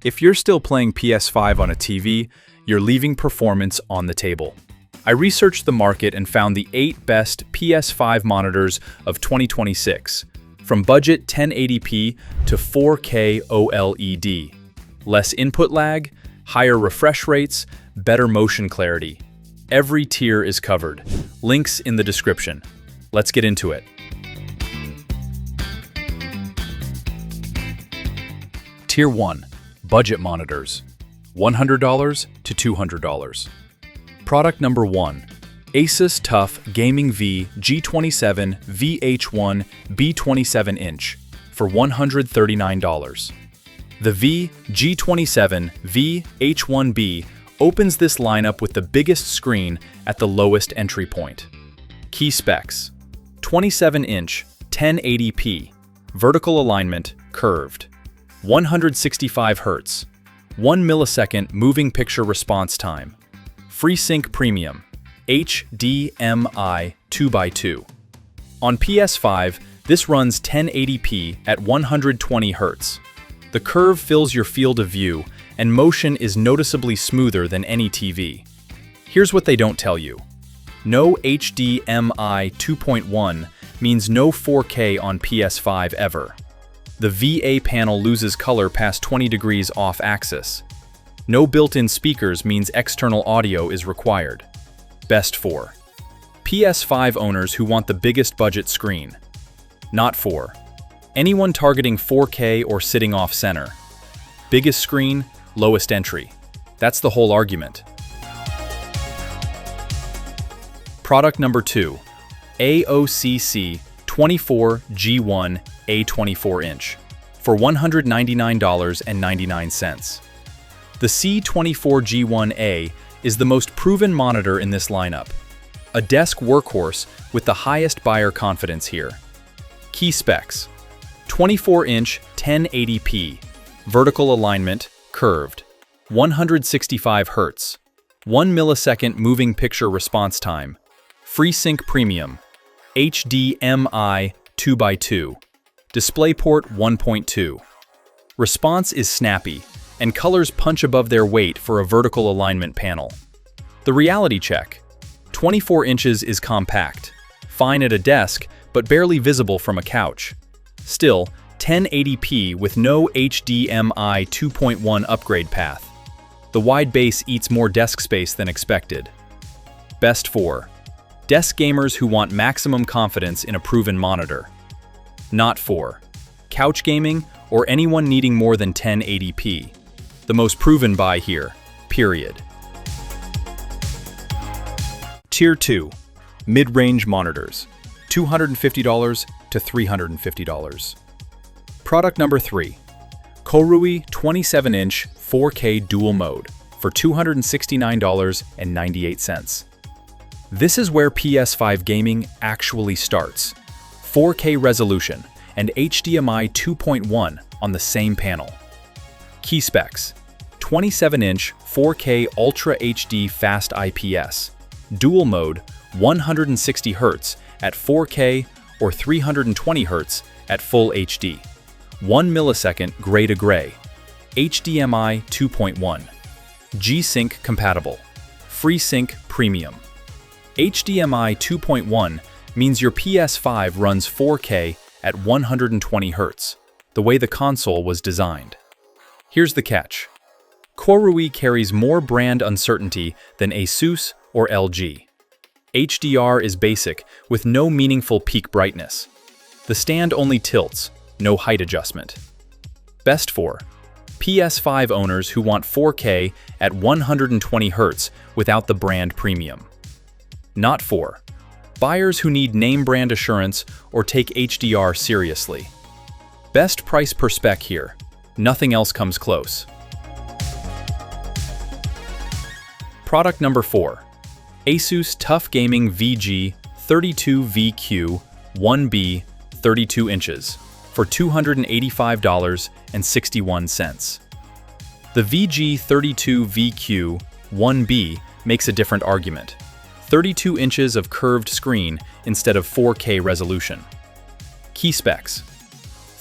If you're still playing PS5 on a TV, you're leaving performance on the table. I researched the market and found the 8 best PS5 monitors of 2026, from budget 1080p to 4K OLED. Less input lag, higher refresh rates, better motion clarity. Every tier is covered. Links in the description. Let's get into it. Tier 1. Budget monitors. $100 to $200. Product number 1. ASUS TUF Gaming V G27 VH1 B27 inch for $139. The V G27 VH1B opens this lineup with the biggest screen at the lowest entry point. Key specs: 27-inch 1080p, vertical alignment, curved, 165 Hz, 1 millisecond moving picture response time, FreeSync Premium, HDMI 2x2. On PS5, this runs 1080p at 120 Hz. The curve fills your field of view, and motion is noticeably smoother than any TV. Here's what they don't tell you. No HDMI 2.1 means no 4K on PS5 ever. The VA panel loses color past 20 degrees off-axis. No built-in speakers means external audio is required. Best for PS5 owners who want the biggest budget screen. Not for anyone targeting 4K or sitting off-center. Biggest screen, lowest entry. That's the whole argument. Product number 2. ASUS 24G1 A24 inch for $199.99. The C24G1A is the most proven monitor in this lineup. A desk workhorse with the highest buyer confidence here. Key specs: 24-inch 1080p, vertical alignment, curved, 165 Hz, 1 millisecond moving picture response time, FreeSync Premium, HDMI 2x2, DisplayPort 1.2. Response is snappy, and colors punch above their weight for a vertical alignment panel. The reality check: 24 inches is compact, fine at a desk, but barely visible from a couch. Still, 1080p with no HDMI 2.1 upgrade path. The wide base eats more desk space than expected. Best for desk gamers who want maximum confidence in a proven monitor. Not for couch gaming or anyone needing more than 1080p. The most proven buy here, period. Tier 2. Mid-range monitors. $250 to $350. Product number 3. KOORUI 27-inch 4K dual mode for $269.98. This is where PS5 gaming actually starts. 4K resolution and HDMI 2.1 on the same panel. Key specs: 27-inch 4K Ultra HD Fast IPS, dual mode 160 Hz at 4K or 320 Hz at full HD, 1 millisecond gray to gray, HDMI 2.1, G-Sync compatible, FreeSync Premium. HDMI 2.1 means your PS5 runs 4K at 120 Hz, the way the console was designed. Here's the catch: KOORUI carries more brand uncertainty than ASUS or LG. HDR is basic with no meaningful peak brightness. The stand only tilts, no height adjustment. Best for PS5 owners who want 4K at 120 Hz without the brand premium. Not for buyers who need name brand assurance or take HDR seriously. Best price per spec here. Nothing else comes close. Product number 4. ASUS TUF Gaming VG 32VQ 1B 32 inches for $285.61. The VG32VQ 1B makes a different argument. 32 inches of curved screen instead of 4K resolution. Key specs: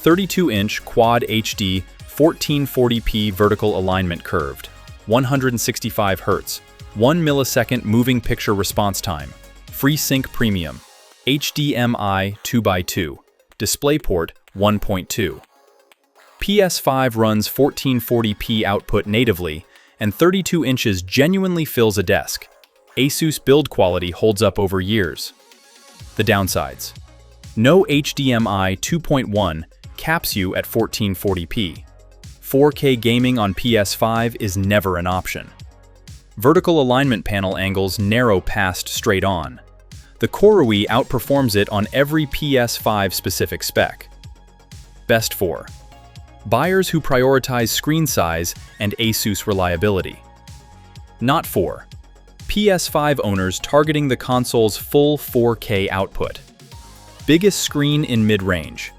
32-inch Quad HD 1440p vertical alignment curved, 165 Hz, 1 millisecond moving picture response time, FreeSync Premium, HDMI 2x2, DisplayPort 1.2. PS5 runs 1440p output natively, and 32 inches genuinely fills a desk. ASUS build quality holds up over years. The downsides: no HDMI 2.1 caps you at 1440p. 4K gaming on PS5 is never an option. Vertical alignment panel angles narrow past straight on. The KOORUI outperforms it on every PS5 specific spec. Best for buyers who prioritize screen size and ASUS reliability. Not for PS5 owners targeting the console's full 4K output. Biggest screen in mid-range.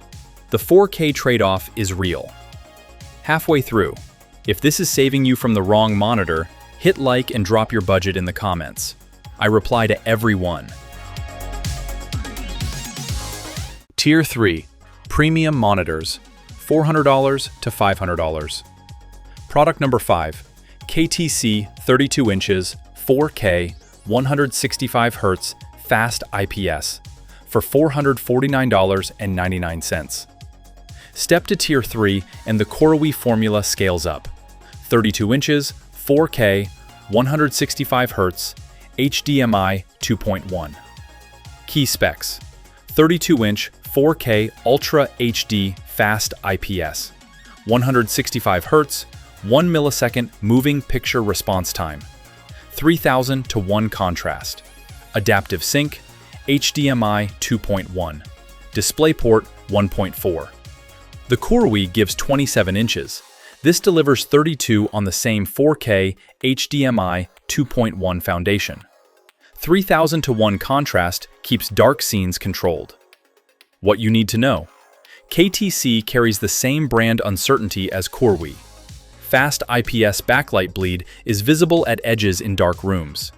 The 4K trade-off is real. Halfway through, if this is saving you from the wrong monitor, hit like and drop your budget in the comments. I reply to every one. Tier 3. Premium monitors. $400 to $500. Product number 5. KTC 32 inches, 4K, 165 Hz, Fast IPS for $449.99. Step to Tier 3 and the KOORUI formula scales up. 32 inches, 4K, 165 Hz, HDMI 2.1. Key specs: 32-inch 4K Ultra HD Fast IPS, 165 Hz, 1 millisecond moving picture response time, 3000 to 1 contrast, adaptive sync, HDMI 2.1, DisplayPort 1.4. The KOORUI gives 27 inches. This delivers 32 on the same 4K HDMI 2.1 foundation. 3000 to 1 contrast keeps dark scenes controlled. What you need to know: KTC carries the same brand uncertainty as KOORUI. Fast IPS backlight bleed is visible at edges in dark rooms.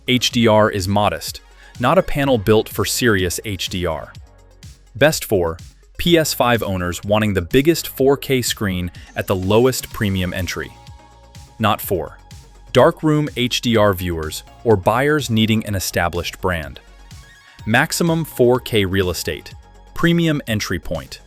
HDR is modest, not a panel built for serious HDR. Best for PS5 owners wanting the biggest 4K screen at the lowest premium entry. Not for darkroom HDR viewers or buyers needing an established brand. Maximum 4K real estate. Premium entry point.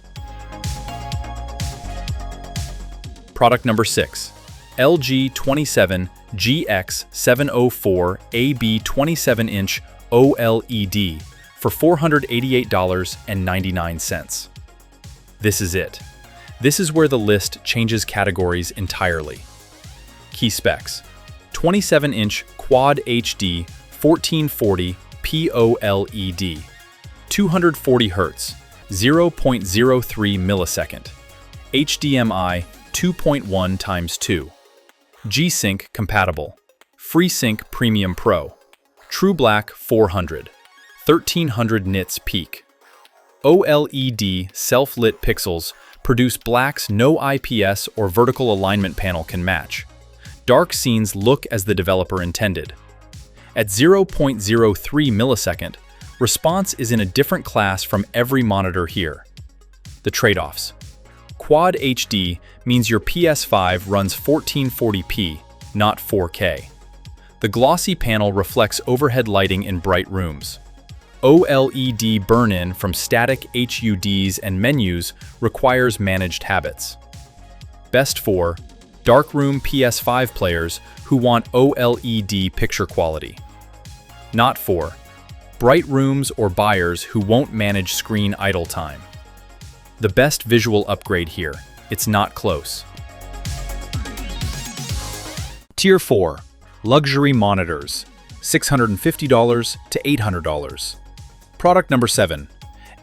Product number 6. LG 27 GX704 AB 27-inch OLED for $488.99. This is it. This is where the list changes categories entirely. Key specs: 27-inch Quad HD 1440 POLED, 240 Hz, 0.03 millisecond, HDMI 2.1x2, G-Sync compatible, FreeSync Premium Pro, True Black 400, 1300 nits peak. OLED self-lit pixels produce blacks no IPS or vertical alignment panel can match. Dark scenes look as the developer intended. At 0.03 millisecond, response is in a different class from every monitor here. The trade-offs: Quad HD means your PS5 runs 1440p, not 4K. The glossy panel reflects overhead lighting in bright rooms. OLED burn-in from static HUDs and menus requires managed habits. Best for darkroom PS5 players who want OLED picture quality. Not for bright rooms or buyers who won't manage screen idle time. The best visual upgrade here. It's not close. Tier 4. Luxury monitors. $650 to $800. Product number 7.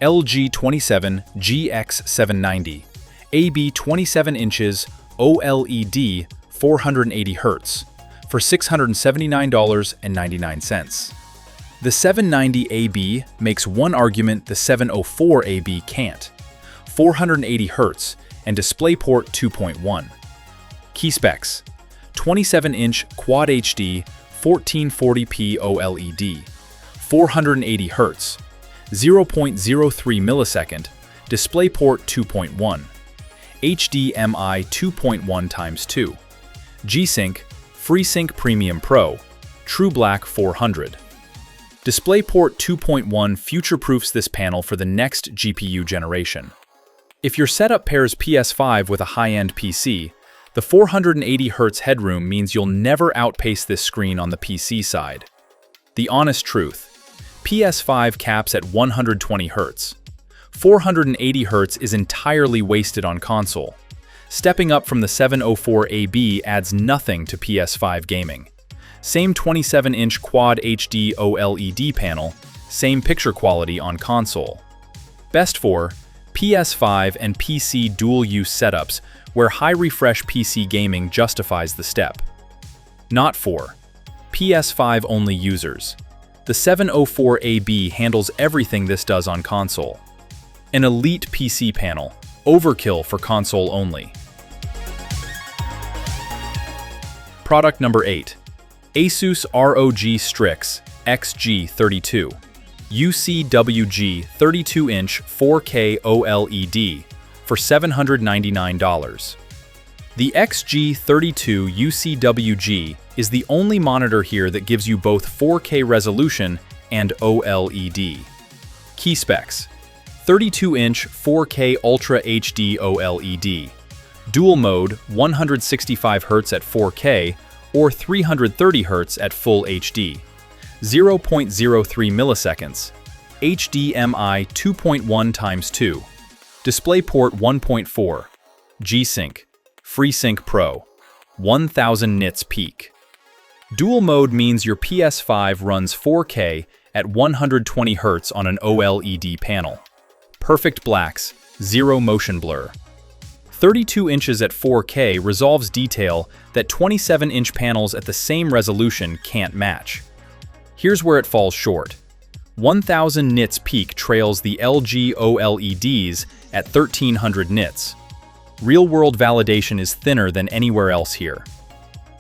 LG 27 GX790 AB 27 inches OLED 480 Hz for $679.99. The 790 AB makes one argument the 704 AB can't: 480 Hz and DisplayPort 2.1. Key specs: 27-inch Quad HD 1440p OLED, 480 Hz, 0.03 millisecond, DisplayPort 2.1, HDMI 2.1x2, G-Sync, FreeSync Premium Pro, True Black 400. DisplayPort 2.1 future-proofs this panel for the next GPU generation. If your setup pairs PS5 with a high-end PC, the 480Hz headroom means you'll never outpace this screen on the PC side. The honest truth: PS5 caps at 120Hz. 480Hz is entirely wasted on console. Stepping up from the 704AB adds nothing to PS5 gaming. Same 27-inch Quad HD OLED panel, same picture quality on console. Best for PS5 and PC dual-use setups where high-refresh PC gaming justifies the step. Not for PS5-only users. The 704AB handles everything this does on console. An elite PC panel, overkill for console only. Product number 8. ASUS ROG Strix XG32 UCWG 32-inch 4K OLED for $799. The XG32 UCWG is the only monitor here that gives you both 4K resolution and OLED. Key specs: 32-inch 4K Ultra HD OLED, dual mode 165Hz at 4K or 330Hz at Full HD, 0.03 milliseconds, HDMI 2.1x2, DisplayPort 1.4, G-Sync, FreeSync Pro, 1000 nits peak. Dual mode means your PS5 runs 4K at 120Hz on an OLED panel. Perfect blacks, zero motion blur. 32 inches at 4K resolves detail that 27-inch panels at the same resolution can't match. Here's where it falls short. 1000 nits peak trails the LG OLEDs at 1300 nits. Real-world validation is thinner than anywhere else here.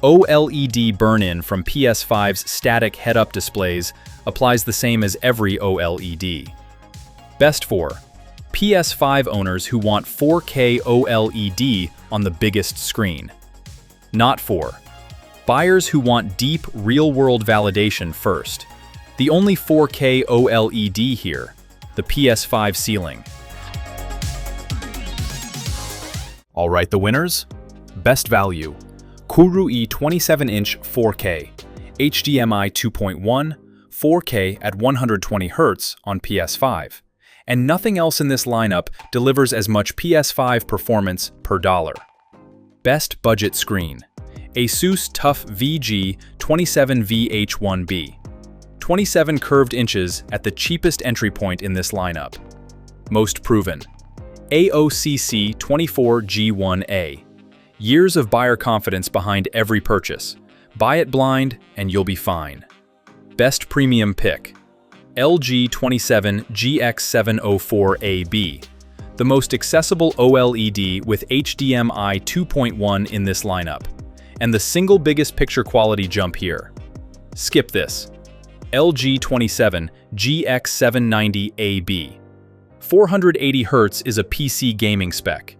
OLED burn-in from PS5's static head-up displays applies the same as every OLED. Best for PS5 owners who want 4K OLED on the biggest screen. Not for buyers who want deep, real-world validation first. The only 4K OLED here, the PS5 ceiling. All right, the winners? Best value: KOORUI 27-inch 4K, HDMI 2.1, 4K at 120Hz on PS5. And nothing else in this lineup delivers as much PS5 performance per dollar. Best budget screen: ASUS TUF VG 27VH1B. 27 curved inches at the cheapest entry point in this lineup. Most proven: AOCC 24G1A. Years of buyer confidence behind every purchase. Buy it blind and you'll be fine. Best premium pick: LG 27 GX704AB. The most accessible OLED with HDMI 2.1 in this lineup. And the single biggest picture quality jump here. Skip this. LG 27 GX790AB. 480Hz is a PC gaming spec.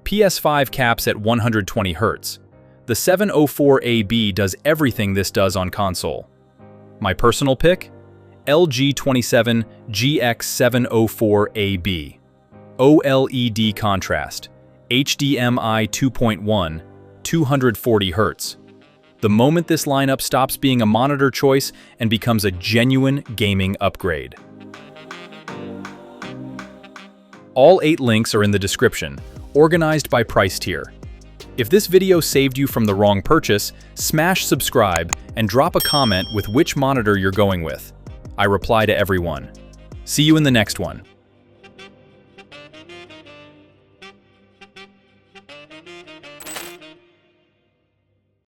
PS5 caps at 120Hz. The 704AB does everything this does on console. My personal pick? LG 27 GX704AB. OLED contrast, HDMI 2.1, 240Hz. The moment this lineup stops being a monitor choice and becomes a genuine gaming upgrade. All 8 links are in the description, organized by price tier. If this video saved you from the wrong purchase, smash subscribe and drop a comment with which monitor you're going with. I reply to everyone. See you in the next one.